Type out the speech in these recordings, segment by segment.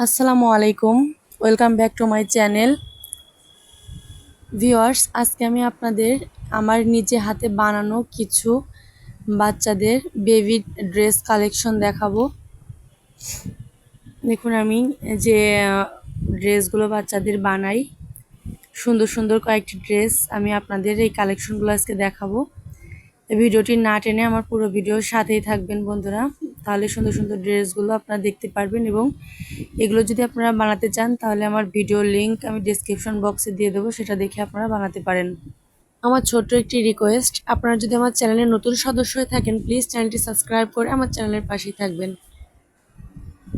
আসসালামু আলাইকুম। Welcome back to my channel. Viewers, আজকে আমি আপনাদের আমার নিজে হাতে বানানো কিছু বাচ্চাদের বেবি ড্রেস কালেকশন দেখাবো। দেখুন আমি যে ড্রেসগুলো বাচ্চাদের বানাই, সুন্দর সুন্দর কয়েকটি ড্রেস আমি আপনাদের এই কালেকশনগুলো আজকে দেখাবো। ভিডিওটি না টেনে আমার পুরো ভিডিওর সাথেই থাকবেন বন্ধুরা, তাহলে সুন্দর সুন্দর ড্রেসগুলো আপনারা দেখতে পারবেন এবং এগুলো যদি আপনারা বানাতে চান তাহলে আমার ভিডিও লিংক আমি ডেসক্রিপশন বক্সে দিয়ে দেবো, সেটা দেখে আপনারা বানাতে পারেন। আমার ছোট্ট একটি রিকোয়েস্ট, আপনারা যদি আমার চ্যানেলের নতুন সদস্য হয়ে থাকেন প্লিজ চ্যানেলটি সাবস্ক্রাইব করে আমার চ্যানেলের পাশেই থাকবেন।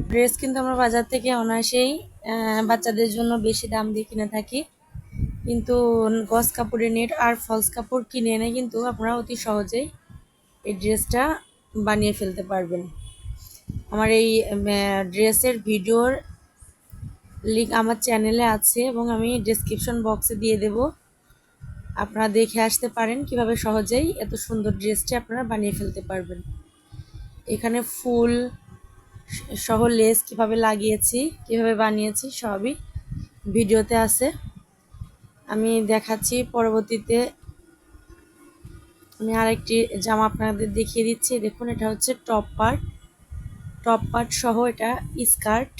ড্রেস কিন্তু আমরা বাজার থেকে অনায়াসেই বাচ্চাদের জন্য বেশি দাম দিয়ে কিনে থাকি, কিন্তু গস কাপড়ের নেট আর ফলস কাপড় কিনে এনে কিন্তু আপনারা অতি সহজেই এই ড্রেসটা বানিয়ে ফেলতে পারবেন। আমার এই ড্রেসের ভিডিওর লিঙ্ক আমার চ্যানেলে আছে এবং আমি ডেসক্রিপশন বক্সে দিয়ে দেব, আপনারা দেখে আসতে পারেন কিভাবে সহজেই এত সুন্দর ড্রেসটি আপনারা বানিয়ে ফেলতে পারবেন। এখানে ফুল সহ লেস কিভাবে লাগিয়েছি, কিভাবে বানিয়েছি সবই ভিডিওতে আছে, আমি দেখাচ্ছি। পরবর্তীতে আমি আরেকটি জামা আপনাদের দেখিয়ে দিচ্ছি। দেখুন, এটা হচ্ছে টপ পার্ট সহ এটা স্কার্ট।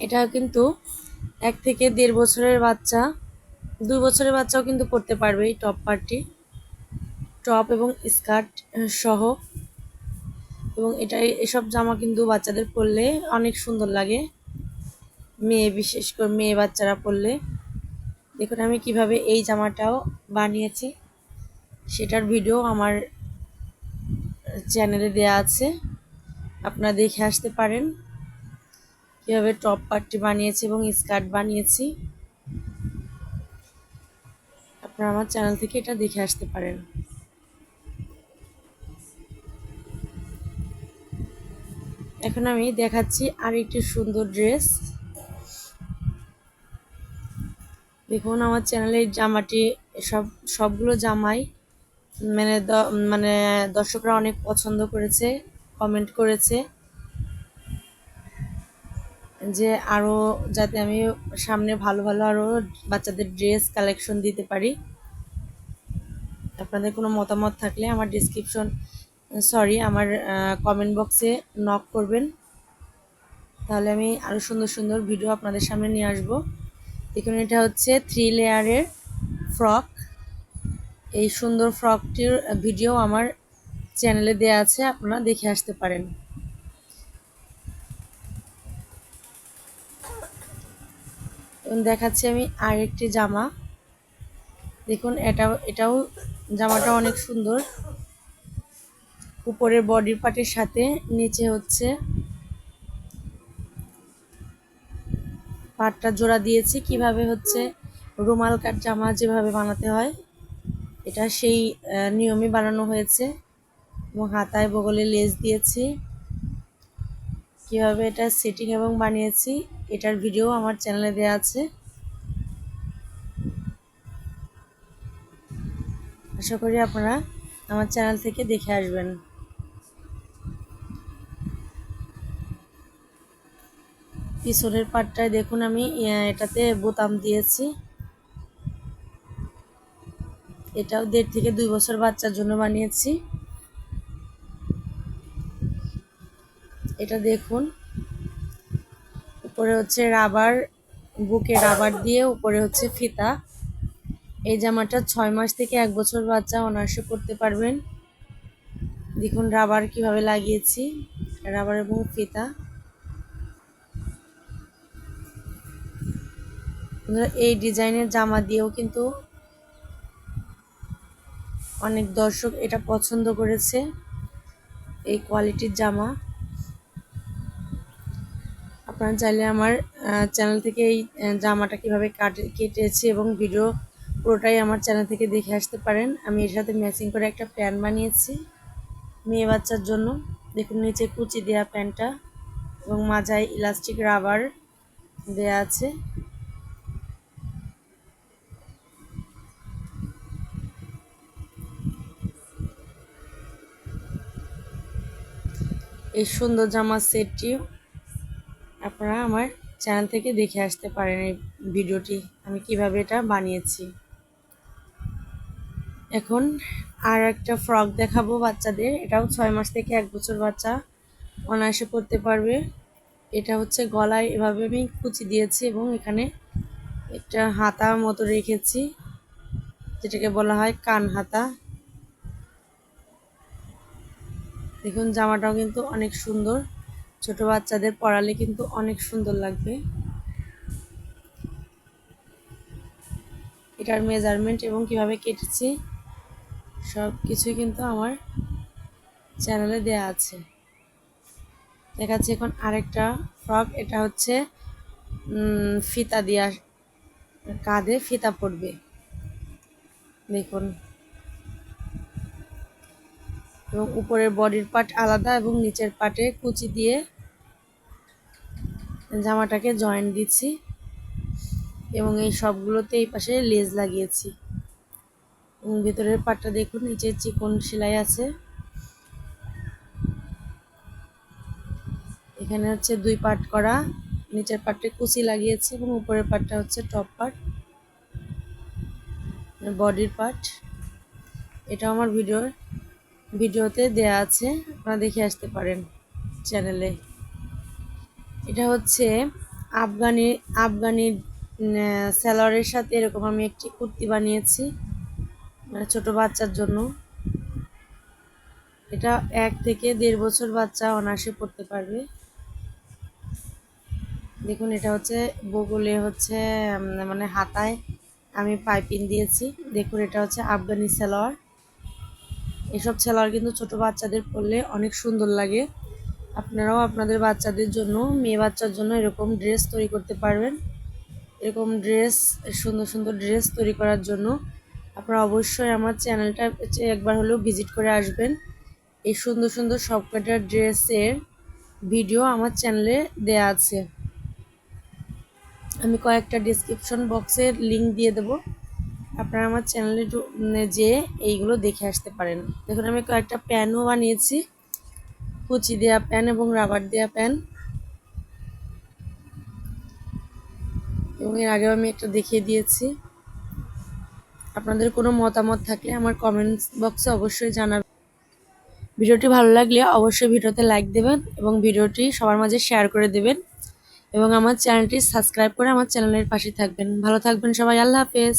এটা কিন্তু 1 থেকে 1.5 বছরের বাচ্চা, 2 বছরের বাচ্চাও কিন্তু পরতে পারবে এই টপ পার্টটি, টপ এবং স্কার্ট সহ। এবং এসব জামা কিন্তু বাচ্চাদের পরলে অনেক সুন্দর লাগে, বিশেষ করে মেয়ে বাচ্চারা পরলে। দেখুন আমি কিভাবে এই জামাটাও বানিয়েছি, সেটার ভিডিও আমার চ্যানেলে দেয়া আছে, আপনারা দেখে আসতে পারেন কিভাবে টপ পার্টটি বানিয়েছি এবং স্কার্ট বানিয়েছি। আপনারা আমার চ্যানেল থেকে এটা দেখে আসতে পারেন। এখন আমি দেখাচ্ছি আরেকটি সুন্দর ড্রেস। দেখুন আমার চ্যানেলে এই জামাটি সবগুলো জামাই মানে দর্শকরা অনেক পছন্দ করেছে, কমেন্ট করেছে যে আরও যাতে আমি সামনে ভালো ভালো আরও বাচ্চাদের ড্রেস কালেকশন দিতে পারি। আপনাদের কোনো মতামত থাকলে আমার আমার কমেন্ট বক্সে নক করবেন, তাহলে আমি আরও সুন্দর সুন্দর ভিডিও আপনাদের সামনে নিয়ে আসবো। দেখুন এটা হচ্ছে 3 লেয়ারের ফ্রক। এই সুন্দর ফ্রকটির ভিডিও আমার চ্যানেলে দেওয়া আছে, আপনারা দেখে আসতে পারেন। এবং দেখাচ্ছি আমি আরেকটি জামা। দেখুন এটাও জামাটা অনেক সুন্দর, উপরের বডির পার্টের সাথে নিচে হচ্ছে পাটটা জোড়া দিয়েছি। কিভাবে হচ্ছে রুমাল কাট জামা যেভাবে বানাতে হয় এটা সেই নিয়মে বানানো হয়েছে, এবং হাতায় বগলে লেস দিয়েছি। কিভাবে এটা সেটিং এবং বানিয়েছি এটার ভিডিও আমার চ্যানেলে দেওয়া আছে, আশা করি আপনারা আমার চ্যানেল থেকে দেখে আসবেন। পিছনের পাটটায় দেখুন আমি এটাতে বোতাম দিয়েছি। এটাও 1.5 থেকে 2 বছর বাচ্চার জন্য বানিয়েছি। এটা দেখুন উপরে হচ্ছে রাবার, বুকে রাবার দিয়ে উপরে হচ্ছে ফিতা। এই জামাটা 6 মাস থেকে 1 বছর বাচ্চা অনায়াসে পরতে পারবেন। দেখুন রাবার কিভাবে লাগিয়েছি, রাবার এবং ফিতা। এই ডিজাইনের জামা দিয়েও কিন্তু অনেক দর্শক এটা পছন্দ করেছে, এই কোয়ালিটির জামা। আপনারা চাইলে আমার চ্যানেল থেকে এই জামাটা কীভাবে কেটেছি এবং ভিডিও পুরোটাই আমার চ্যানেল থেকে দেখে আসতে পারেন। আমি এর সাথে ম্যাচিং করে একটা প্যান্ট বানিয়েছি মেয়ে বাচ্চার জন্য। দেখুন নিচে কুচি দেওয়া প্যান্টটা এবং মাঝায় ইলাস্টিক রাবার দেয়া আছে। এই সুন্দর জামার সেটটি আপনারা আমার চ্যানেল থেকে দেখে আসতে পারেন এই ভিডিওটি আমি কিভাবে এটা বানিয়েছি। এখন আর একটা ফ্রক দেখাবো বাচ্চাদের, এটাও 6 মাস থেকে 1 বছর বাচ্চা অনায়াসে পরতে পারবে। এটা হচ্ছে গলায় এভাবে আমি কুচি দিয়েছি এবং এখানে একটা হাতা মতো রেখেছি, যেটাকে বলা হয় কান হাতা। দেখুন জামাটাও কিন্তু অনেক সুন্দর, ছোট বাচ্চাদের পরালে কিন্তু অনেক সুন্দর লাগবে। এটার মেজারমেন্ট এবং কিভাবে কেটেছি সব কিছুই কিন্তু আমার চ্যানেলে দেয়া আছে। দেখাচ্ছি এখন আরেকটা ফ্রক, এটা হচ্ছে ফিতা দিয়া কাঁধে ফিতা পড়বে দেখুন, এবং উপরের বডির পার্ট আলাদা এবং নিচের পার্টে কুচি দিয়ে জামাটাকে জয়েন্ট দিচ্ছি এবং এই সবগুলোতে এই পাশে লেজ লাগিয়েছি এবং ভিতরের পার্টটা দেখুন নিচে চিকন সেলাই আছে। এখানে হচ্ছে 2 পার্ট করা, নিচের পার্টে কুচি লাগিয়েছি এবং উপরের পার্টটা হচ্ছে টপ পার্ট, বডির পার্ট। এটা আমার ভিডিওতে দেয়া আছে, আপনারা দেখে আসতে পারেন চ্যানেলে। এটা হচ্ছে আফগানি আফগানি সালোয়ারের সাথে এরকম আমি একটি কুর্তি বানিয়েছি মানে ছোট বাচ্চার জন্য। এটা 1 থেকে 1.5 বছর বাচ্চা অনায়াসে পরতে পারবে। দেখুন এটা হচ্ছে বগলে হচ্ছে মানে হাতায় আমি পাইপিং দিয়েছি। দেখুন এটা হচ্ছে আফগানি সালোয়ার। এসব সালোয়ার কিন্তু ছোট বাচ্চাদের পরলে অনেক সুন্দর লাগে। আপনারাও আপনাদের বাচ্চাদের জন্য, মেয়ে বাচ্চার জন্য এরকম ড্রেস তৈরি করতে পারবেন। এরকম ড্রেস, সুন্দর সুন্দর ড্রেস তৈরি করার জন্য আপনারা অবশ্যই আমার চ্যানেলটা একবার হলেও ভিজিট করে আসবেন। এই সুন্দর সুন্দর সবকটা ড্রেসের ভিডিও আমার চ্যানেলে দেয়া আছে, আমি কয়েকটা ডেসক্রিপশন বক্সের লিংক দিয়ে দেবো, আপনারা আমার চ্যানেলে যেয়ে এইগুলো দেখে আসতে পারেন। দেখুন আমি কয়েকটা প্যানও বানিয়েছি, কুচি দেওয়া প্যান এবং রাবার দেওয়া প্যান, এবং এর আগেও আমি একটা দেখিয়ে দিয়েছি। আপনাদের কোনো মতামত থাকলে আমার কমেন্টস বক্সে অবশ্যই জানাবেন। ভিডিওটি ভালো লাগলে অবশ্যই ভিডিওতে লাইক দেবেন এবং ভিডিওটি সবার মাঝে শেয়ার করে দেবেন এবং আমার চ্যানেলটি সাবস্ক্রাইব করে আমার চ্যানেলের পাশে থাকবেন। ভালো থাকবেন সবাই, আল্লাহ হাফেজ।